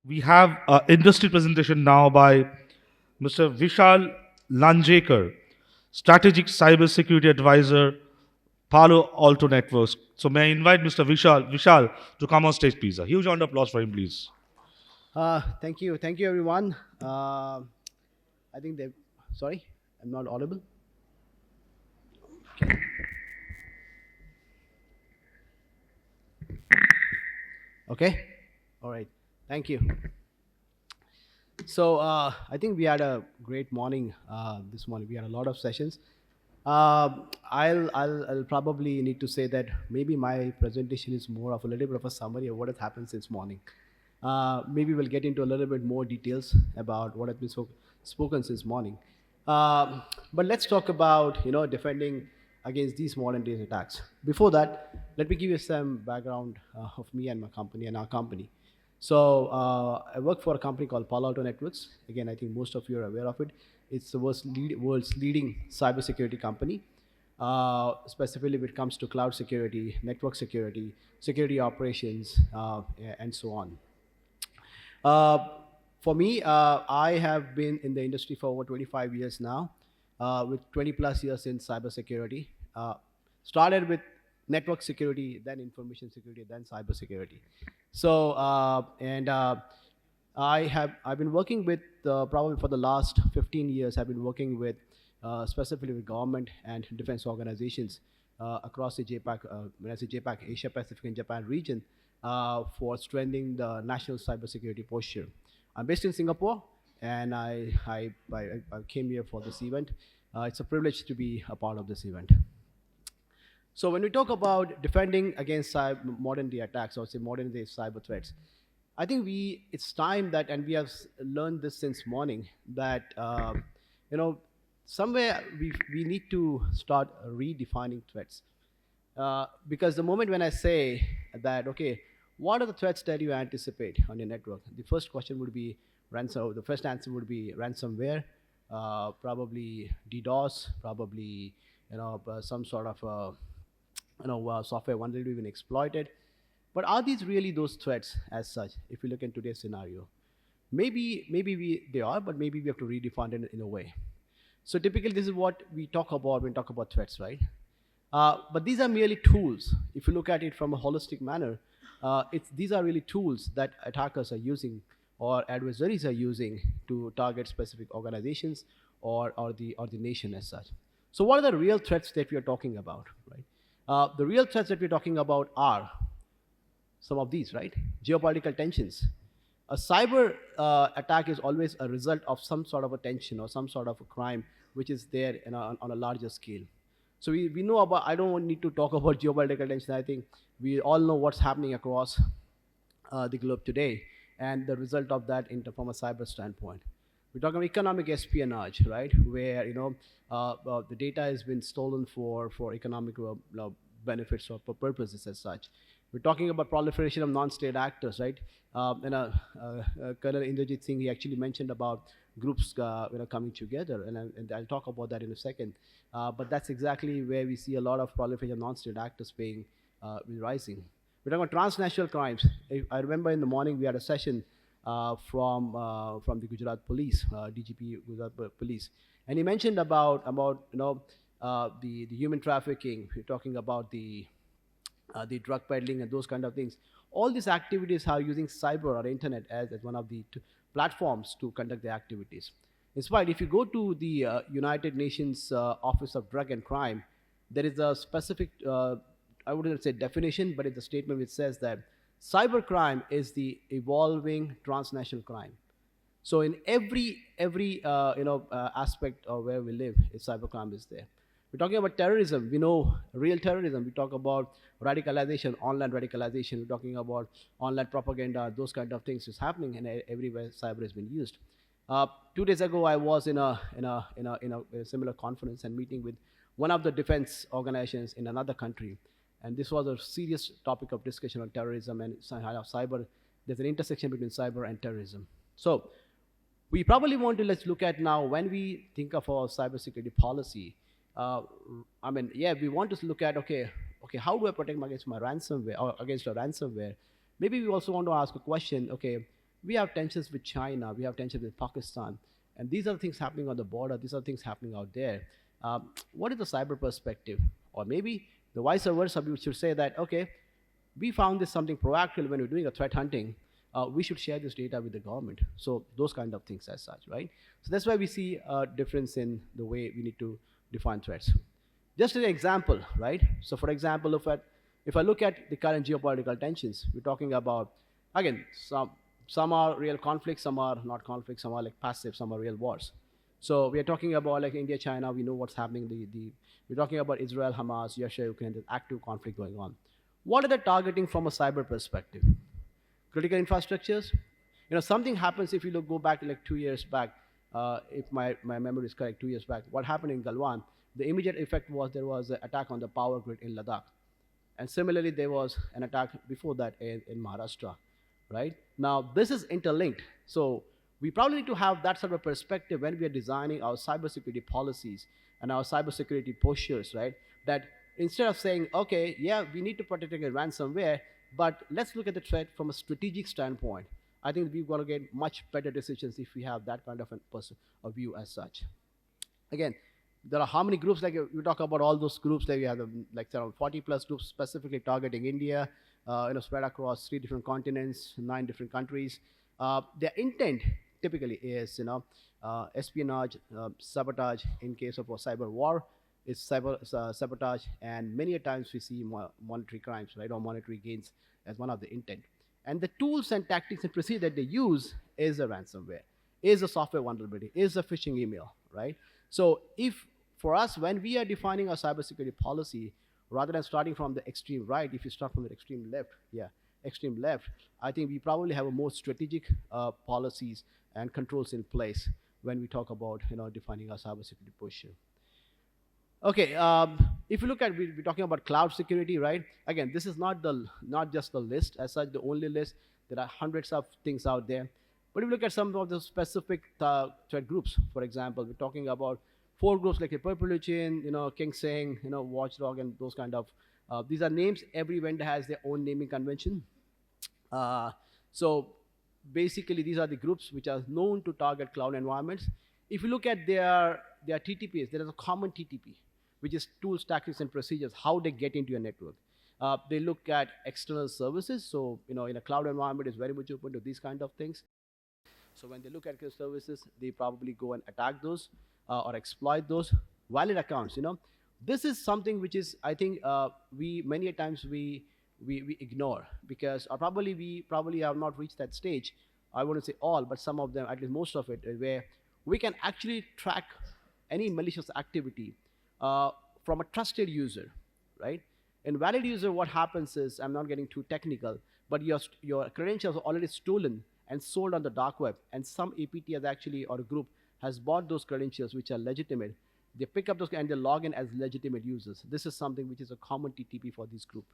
We have an industry presentation now by Mr. Vishal Lanjekar, Strategic Cybersecurity Advisor, Palo Alto Networks. So may I invite Mr. Vishal to come on stage, please. A huge round of applause for him, please. Thank you, everyone. I think they. Sorry, I'm not audible. Okay, all right. Thank you. I think we had a great morning this morning. We had a lot of sessions. I'll probably need to say that maybe my presentation is more of a little bit of a summary of what has happened since morning. Maybe we'll get into a little bit more details about what has been spoken since morning. But let's talk about defending against these modern days attacks. Before that, let me give you some background of me and my company and our company. I work for a company called Palo Alto Networks. Again, I think most of you are aware of it. It's the world's leading cybersecurity company, specifically when it comes to cloud security, network security, security operations, and so on. Uh, for me, I have been in the industry for over 25 years now, with 20 plus years in cybersecurity. Started with network security, then information security, then cybersecurity. I've been working with probably for the last 15 years. I've been working with specifically with government and defense organizations across the JAPAC, when I say JAPAC, Asia Pacific and Japan region, for strengthening the national cybersecurity posture. I'm based in Singapore, and I came here for this event. It's a privilege to be a part of this event. So when we talk about defending against modern day attacks or say modern day cyber threats, I think it's time that, and we have learned this since morning, that you know somewhere we need to start redefining threats. Because the moment when I say that, okay, what are the threats that you anticipate on your network? The first question would be ransom. The first answer would be ransomware, probably DDoS, probably some sort of software vulnerability being exploited. But are these really those threats as such? If you look in today's scenario, maybe they are, but maybe we have to redefine it in a way. So typically, this is what we talk about when we talk about threats, right? But these are merely tools. If you look at it from a holistic manner, these are really tools that attackers are using or adversaries are using to target specific organizations or the nation as such. So what are the real threats that we are talking about, right? The real threats that we're talking about are some of these, right? Geopolitical tensions. A cyber attack is always a result of some sort of a tension or some sort of a crime which is there on a larger scale. So we know about, I don't need to talk about geopolitical tension. I think we all know what's happening across the globe today and the result of that from a cyber standpoint. We're talking about economic espionage, right? Where the data has been stolen for economic benefits or for purposes as such. We're talking about proliferation of non-state actors, right? Colonel Inderjit Singh, he actually mentioned about groups coming together, and I'll talk about that in a second. But that's exactly where we see a lot of proliferation of non-state actors being rising. We're talking about transnational crimes. I remember in the morning we had a session from the Gujarat Police, DGP Gujarat Police, and he mentioned about the human trafficking. We're talking about the drug peddling and those kind of things. All these activities are using cyber or internet as one of the platforms to conduct the activities. In spite, if you go to the United Nations Office of Drug and Crime, there is a specific, I wouldn't say definition, but it's a statement which says that cybercrime is the evolving transnational crime. So in every aspect of where we live, cybercrime is there. We're talking about terrorism. We know real terrorism. We talk about radicalization, online radicalization. We're talking about online propaganda. Those kind of things is happening, and everywhere cyber has been used. 2 days ago, I was in a similar conference and meeting with one of the defense organizations in another country, and this was a serious topic of discussion on terrorism and cyber. There's an intersection between cyber and terrorism. So we probably want to, let's look at now when we think of our cybersecurity policy. uh, I mean, yeah, we want to look at, okay, how do I protect against my ransomware or against a ransomware? Maybe we also want to ask a question, okay, We have tensions with China, we have tensions with Pakistan, and these are things happening on the border, these are things happening out there. What is the cyber perspective? Or maybe the vice versa, we should say that, okay, we found this something proactive when we're doing a threat hunting. We should share this data with the government. So those kind of things as such, right? So that's why we see a difference in the way we need to define threats. Just an example, right? So for example, if I look at the current geopolitical tensions, we're talking about, again, some are real conflicts, some are not conflicts, some are like passive, some are real wars. So we are talking about like India, China. We know what's happening. We're talking about Israel, Hamas, Russia, Ukraine. There's active conflict going on. What are they targeting from a cyber perspective? Critical infrastructures. Something happens if you go back like 2 years back. If my memory is correct, 2 years back, what happened in Galwan? The immediate effect was there was an attack on the power grid in Ladakh. And similarly, there was an attack before that in Maharashtra, right? Now, this is interlinked. So we probably need to have that sort of perspective when we are designing our cybersecurity policies and our cybersecurity postures, right? That instead of saying, okay, yeah, we need to protect against ransomware, but let's look at the threat from a strategic standpoint. I think we've got to get much better decisions if we have that kind of a view as such. Again, there are how many groups, like you talk about all those groups, like you have like around 40 plus groups specifically targeting India, spread across 3 different continents, 9 different countries. Their intent typically is espionage, sabotage in case of a cyber war. It's cyber sabotage, and many a times we see monetary crimes, right, or monetary gains as one of the intent. And the tools and tactics and procedure that they use is a ransomware, is a software vulnerability, is a phishing email, right? So if for us, when we are defining our cybersecurity policy, rather than starting from the extreme right, if you start from the extreme left, extreme left, I think we probably have a more strategic policies and controls in place when we talk about defining our cybersecurity posture. Okay, if you look at, we're talking about cloud security, right? Again, this is not just the list as such, the only list. There are hundreds of things out there. But if you look at some of the specific threat groups, for example, we're talking about 4 groups like a Purple Luchin, King Sing, Watchdog, and those kind of. These are names. Every vendor has their own naming convention. So basically, these are the groups which are known to target cloud environments. If you look at their TTPs, there is a common TTP, which is tools, tactics, and procedures, how they get into your network. They look at external services. So, in a cloud environment, is very much open to these kind of things. So when they look at services, they probably go and attack those or exploit those. Valid accounts, this is something which is, I think, we many a times we ignore, because we probably have not reached that stage. I wouldn't say all, but some of them, at least most of it, where we can actually track any malicious activity from a trusted user, right? In valid user, what happens is, I'm not getting too technical, but your credentials are already stolen and sold on the dark web, and some APT has actually, or a group has bought those credentials which are legitimate. They pick up those and they log in as legitimate users. This is something which is a common TTP for this group,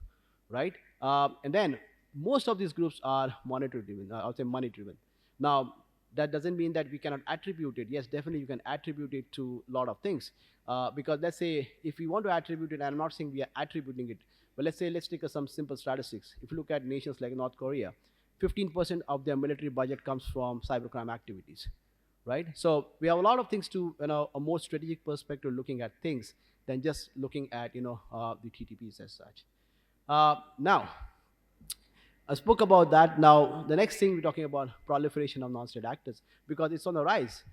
right? And then most of these groups are monetary driven, I would say money driven. Now, that doesn't mean that we cannot attribute it. Yes, definitely you can attribute it to a lot of things. Because let's say if we want to attribute it, and I'm not saying we are attributing it, but let's take some simple statistics. If you look at nations like North Korea, 15% of their military budget comes from cybercrime activities, right? So we have a lot of things to, a more strategic perspective looking at things than just looking at, the TTPs as such. Now, I spoke about that. Now, the next thing we're talking about proliferation of non-state actors, because it's on the rise.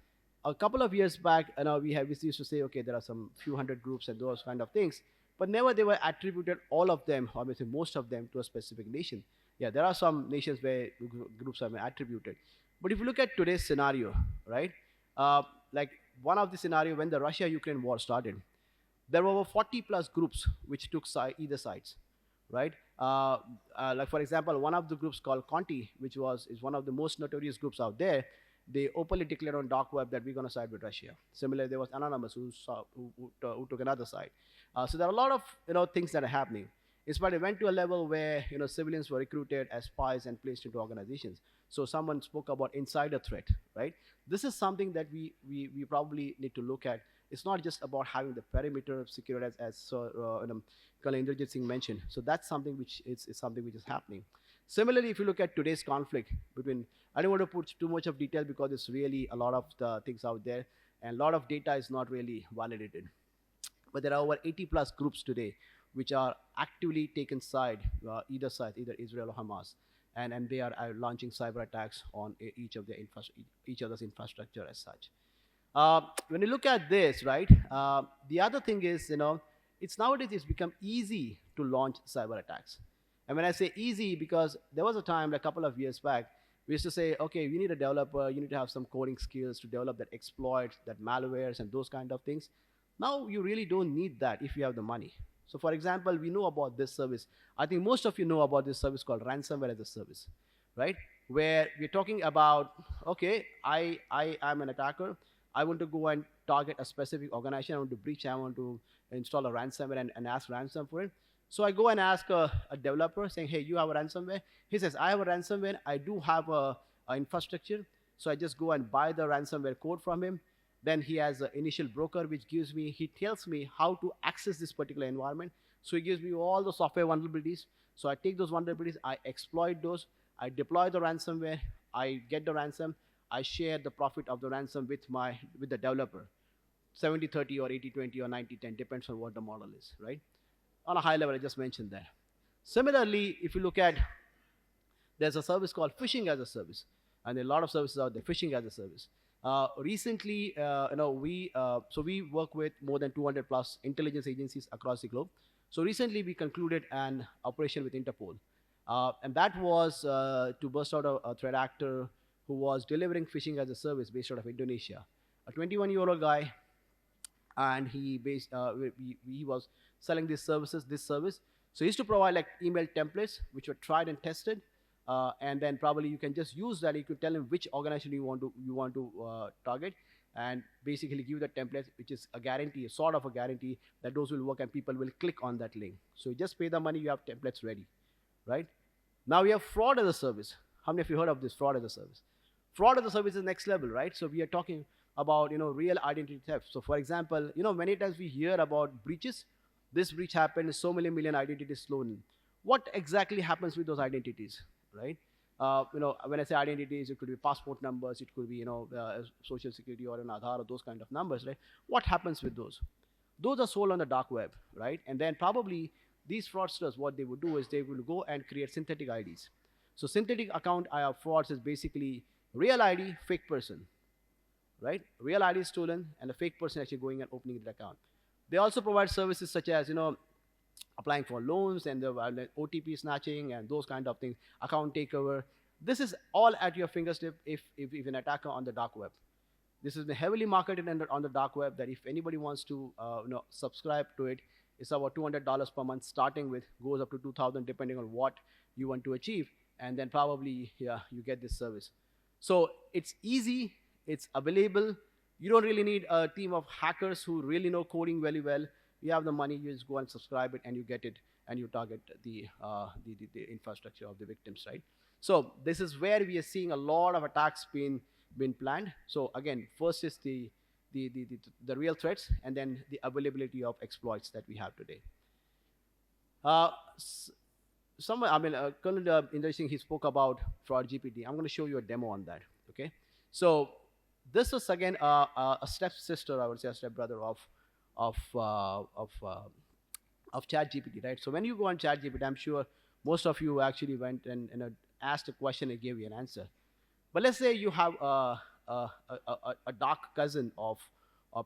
A couple of years back, we used to say, okay, there are some few hundred groups and those kind of things, but never they were attributed all of them, or maybe most of them, to a specific nation. Yeah, there are some nations where groups are attributed. But if you look at today's scenario, right, like one of the scenario when the Russia-Ukraine war started, there were over 40 plus groups which took either sides, right? Like for example, one of the groups called Conti, which is one of the most notorious groups out there, they openly declared on dark web that we're going to side with Russia. Similarly, there was Anonymous who took another side. So there are a lot of things that are happening. But it went to a level where civilians were recruited as spies and placed into organizations. So someone spoke about insider threat, right? This is something that we probably need to look at. It's not just about having the perimeter secured, as Colonel Indrajit Singh mentioned. So that's something which is something which is happening. Similarly, if you look at today's conflict between, I don't want to put too much of detail because it's really a lot of the things out there, and a lot of data is not really validated. But there are over 80 plus groups today which are actively taken either side, either Israel or Hamas, and they are launching cyber attacks on each other's infrastructure as such. When you look at this, right, the other thing is, it's nowadays it's become easy to launch cyber attacks. And when I say easy, because there was a time, like a couple of years back, we used to say, okay, you need a developer, you need to have some coding skills to develop that exploits, that malwares, and those kind of things. Now you really don't need that if you have the money. So, for example, we know about this service. I think most of you know about this service called ransomware as a service, right? Where we're talking about, okay, I am an attacker. I want to go and target a specific organization. I want to breach. I want to install a ransomware and ask ransom for it. So I go and ask a developer saying, hey, you have a ransomware? He says, I have a ransomware. I do have a infrastructure. So I just go and buy the ransomware code from him. Then he has an initial broker, which he tells me how to access this particular environment. So he gives me all the software vulnerabilities. So I take those vulnerabilities, I exploit those, I deploy the ransomware, I get the ransom, I share the profit of the ransom with the developer. 70-30 or 80-20 or 90-10, depends on what the model is, right? On a high level, I just mentioned that. Similarly, if you look at, there's a service called phishing as a service, and there are a lot of services out there, phishing as a service. Recently, we work with more than 200 plus intelligence agencies across the globe. So recently, we concluded an operation with Interpol, and that was to burst out a threat actor who was delivering phishing as a service based out of Indonesia. A 21-year-old guy, and he was selling this service. So he used to provide like email templates which were tried and tested, and then probably you can just use that. You could tell him which organization you want to target, and basically give the template, which is a guarantee, a sort of a guarantee that those will work and people will click on that link. So you just pay the money, you have templates ready, right? Now we have fraud as a service. How many of you heard of this fraud as a service? Fraud as a service is next level, right? So we are talking about real identity theft. So for example, many times we hear about breaches. This breach happened, so many million identities stolen. What exactly happens with those identities, right? When I say identities, it could be passport numbers, it could be social security or an Aadhaar or those kind of numbers, right? What happens with those? Those are sold on the dark web, right? And then probably these fraudsters, what they would do is they will go and create synthetic IDs. So synthetic account frauds is basically real ID, fake person, right? Real ID is stolen, and a fake person actually going and opening the account. They also provide services such as applying for loans and the OTP snatching and those kind of things, account takeover. This is all at your fingertip if an attacker on the dark web. This has been heavily marketed on the dark web, that if anybody wants to subscribe to it, it's about $200 per month, starting with, goes up to $2,000 depending on what you want to achieve, and then probably you get this service. So it's easy, it's available. You don't really need a team of hackers who really know coding very well. You have the money, you just go and subscribe it, and you get it, and you target the infrastructure of the victims, right? So this is where we are seeing a lot of attacks being planned. So again, first is the real threats, and then the availability of exploits that we have today. Colonel Interesting, he spoke about Fraud GPT. I'm going to show you a demo on that. Okay, so this is again a stepsister, I would say, a stepbrother of ChatGPT, right? So when you go on ChatGPT, I'm sure most of you actually went and asked a question and gave you an answer. But let's say you have a dark cousin of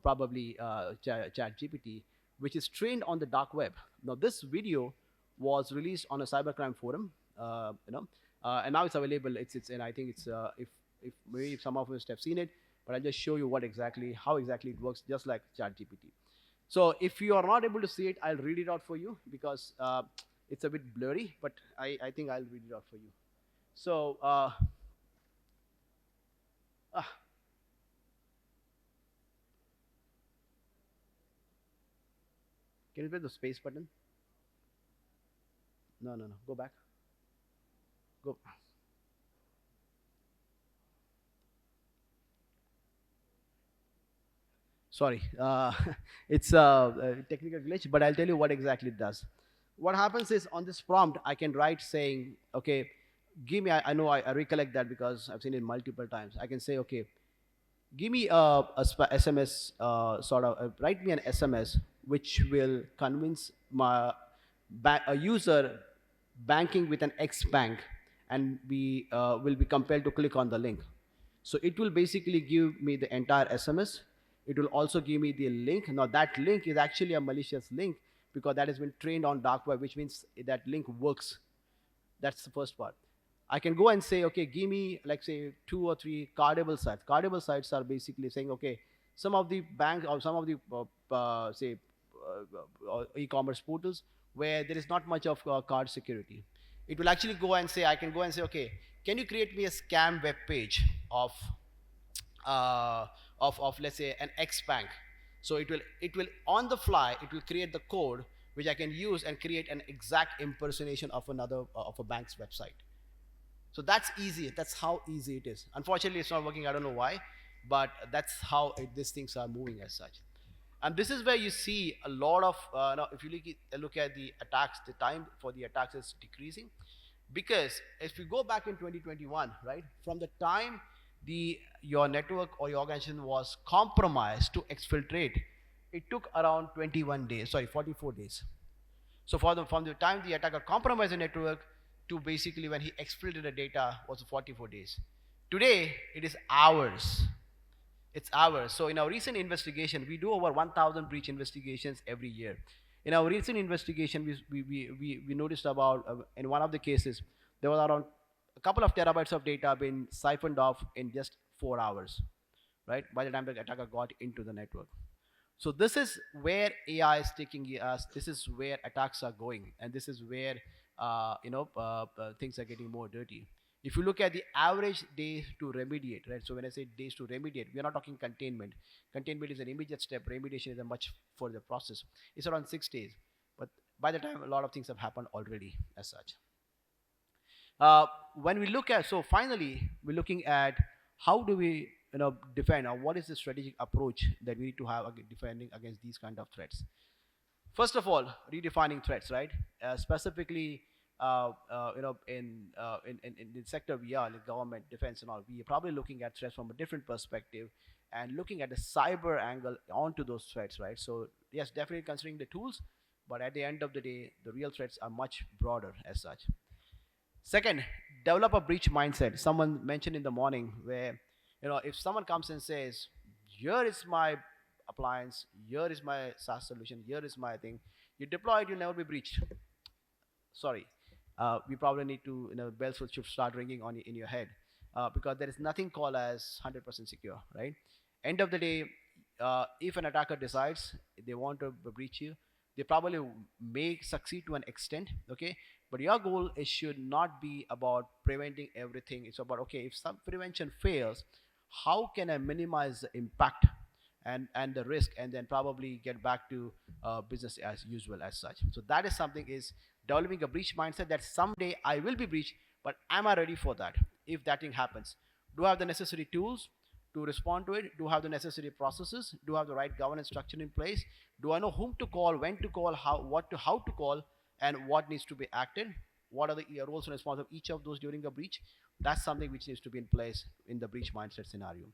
probably ChatGPT, which is trained on the dark web. Now this video was released on a cybercrime forum, and now it's available. And I think it's if maybe some of us have seen it, but I'll just show you how exactly it works, just like ChatGPT. So if you are not able to see it, I'll read it out for you because it's a bit blurry, but I think I'll read it out for you. So can you press the space button? No. Go back. Go. Sorry, it's a technical glitch, but I'll tell you what exactly it does. What happens is, on this prompt, I can write saying, okay, give me, I know I recollect that because I've seen it multiple times. I can say, okay, give me SMS, sort of, write me an SMS which will convince my a user banking with an X bank, and we will be compelled to click on the link. So it will basically give me the entire SMS. It will also give me the link. Now that link is actually a malicious link because that has been trained on dark web, which means that link works. That's the first part. I can go and say, okay, give me, like, say, two or three cardable sites. Cardable sites are basically saying, okay, some of the banks or some of the say e-commerce portals where there is not much of card security. It will actually go and say, I can go and say, okay, can you create me a scam web page of uh, let's say an X bank. So it will on the fly, it will create the code which I can use and create an exact impersonation of another of a bank's website. So that's easy. That's how easy it is. Unfortunately, it's not working. I don't know why, but that's how these things are moving as such. And this is where you see a lot of now if you look at the attacks, the time for the attacks is decreasing, because if we go back in 2021, right, from the time the your network or your organization was compromised to exfiltrate, it took around 21 days, sorry, 44 days. So from the time the attacker compromised the network to basically when he exfiltrated the data was 44 days. Today it is hours. It's ours. So in our recent investigation, we do over 1,000 breach investigations every year. In our recent investigation, we noticed about, in one of the cases, there was around a couple of terabytes of data being siphoned off in just 4 hours, right? By the time the attacker got into the network. So this is where AI is taking us. This is where attacks are going, and this is where things are getting more dirty. If you look at the average days to remediate, right? So when I say days to remediate, we are not talking containment. Containment is an immediate step. Remediation is a much further process. It's around 6 days, but by the time a lot of things have happened already, as such. When we look at, so finally we're looking at how do we defend, or what is the strategic approach that we need to have defending against these kind of threats. First of all, redefining threats, right? Specifically, in the sector we are, like government, defense, and all, we are probably looking at threats from a different perspective and looking at the cyber angle onto those threats, right? So yes, definitely considering the tools, but at the end of the day, the real threats are much broader as such. Second, develop a breach mindset. Someone mentioned in the morning where, if someone comes and says, here is my appliance, here is my SaaS solution, here is my thing, you deploy it, you'll never be breached. Sorry. We probably need to, bells should start ringing in your head, because there is nothing called as 100% secure, right? End of the day, if an attacker decides they want to breach you, they probably may succeed to an extent, okay? But your goal is should not be about preventing everything. It's about, okay, if some prevention fails, how can I minimize the impact and the risk, and then probably get back to business as usual as such. So that is something, is developing a breach mindset that someday I will be breached, but am I ready for that? If that thing happens, do I have the necessary tools to respond to it? Do I have the necessary processes? Do I have the right governance structure in place? Do I know whom to call, when to call, how to call, and what needs to be acted? What are the roles and responsibilities of each of those during a breach? That's something which needs to be in place in the breach mindset scenario.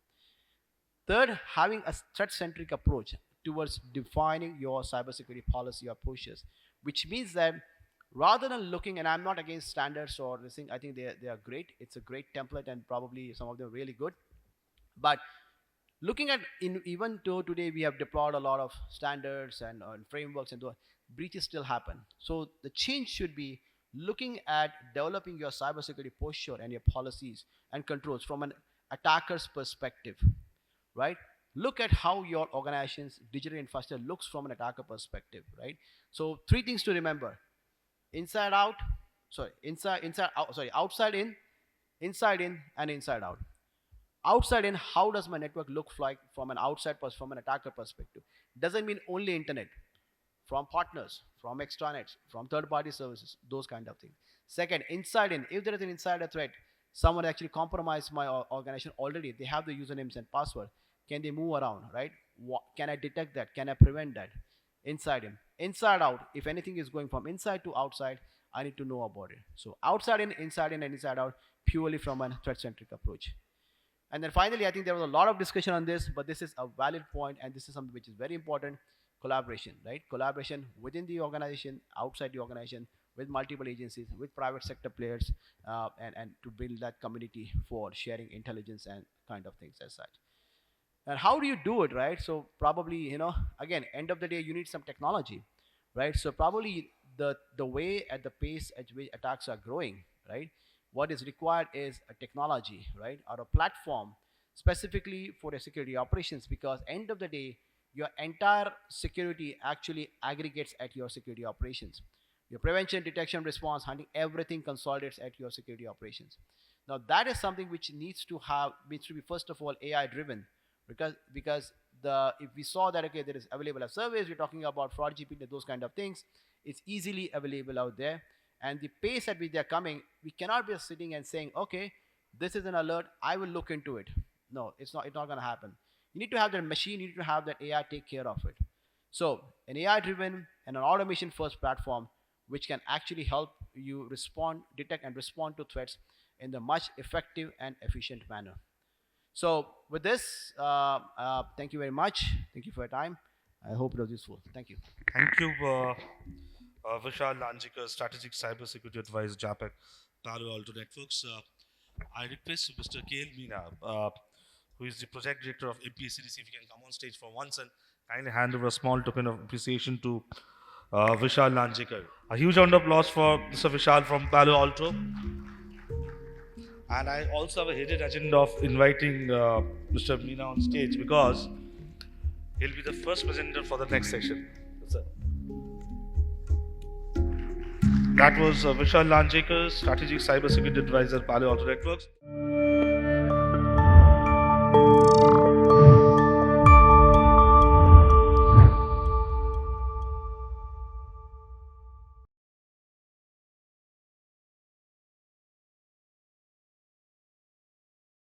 Third, having a threat-centric approach towards defining your cybersecurity policy or pushes, which means that rather than looking, and I'm not against standards or this thing, I think they are great. It's a great template, and probably some of them are really good. But looking at, even though today we have deployed a lot of standards and frameworks, and breaches still happen. So the change should be looking at developing your cybersecurity posture and your policies and controls from an attacker's perspective, right? Look at how your organization's digital infrastructure looks from an attacker perspective, right? So three things to remember: inside out, inside out, outside in, inside in, and inside out. Outside in, how does my network look like from an from an attacker perspective? Doesn't mean only internet, from partners, from extranets, from third-party services, those kind of things. Second, inside in, if there is an insider threat, someone actually compromised my organization already, they have the usernames and password. Can they move around, right? Can I detect that? Can I prevent that? Inside in. Inside out, if anything is going from inside to outside, I need to know about it. So outside in, inside in, and inside out, purely from a threat-centric approach. And then finally, I think there was a lot of discussion on this, but this is a valid point, and this is something which is very important. Collaboration, right? Collaboration within the organization, outside the organization, with multiple agencies, with private sector players, and to build that community for sharing intelligence and kind of things as such. And how do you do it, right? So probably, again, end of the day, you need some technology, right? So probably the way at the pace at which attacks are growing, right? What is required is a technology, right, or a platform specifically for a security operations, because end of the day, your entire security actually aggregates at your security operations. Your prevention, detection, response, hunting, everything consolidates at your security operations. Now that is something which needs to be first of all AI driven, because the if we saw that, okay, there is available a service, we're talking about fraud GPT, those kind of things, it's easily available out there. And the pace at which they're coming, we cannot be sitting and saying, okay, this is an alert, I will look into it. No, it's not going to happen. You need to have that machine, you need to have that AI take care of it. So an AI driven and an automation first platform which can actually help you respond, detect and respond to threats in the much effective and efficient manner. So with this, thank you very much. Thank you for your time. I hope it was useful. Thank you. Thank you, Vishal Lanjekar, Strategic Cybersecurity Advisor, JAPAC, Palo Alto Networks. I request Mr. KL Meena, who is the Project Director of APAC, if he can come on stage for once and kindly hand over a small token of appreciation to Vishal Lanjekar. A huge round of applause for Mr. Vishal from Palo Alto. And I also have a hidden agenda of inviting Mr. Meena on stage because he'll be the first presenter for the next session. That was Vishal Lanjekar, Strategic Cybersecurity Advisor, Palo Alto Networks.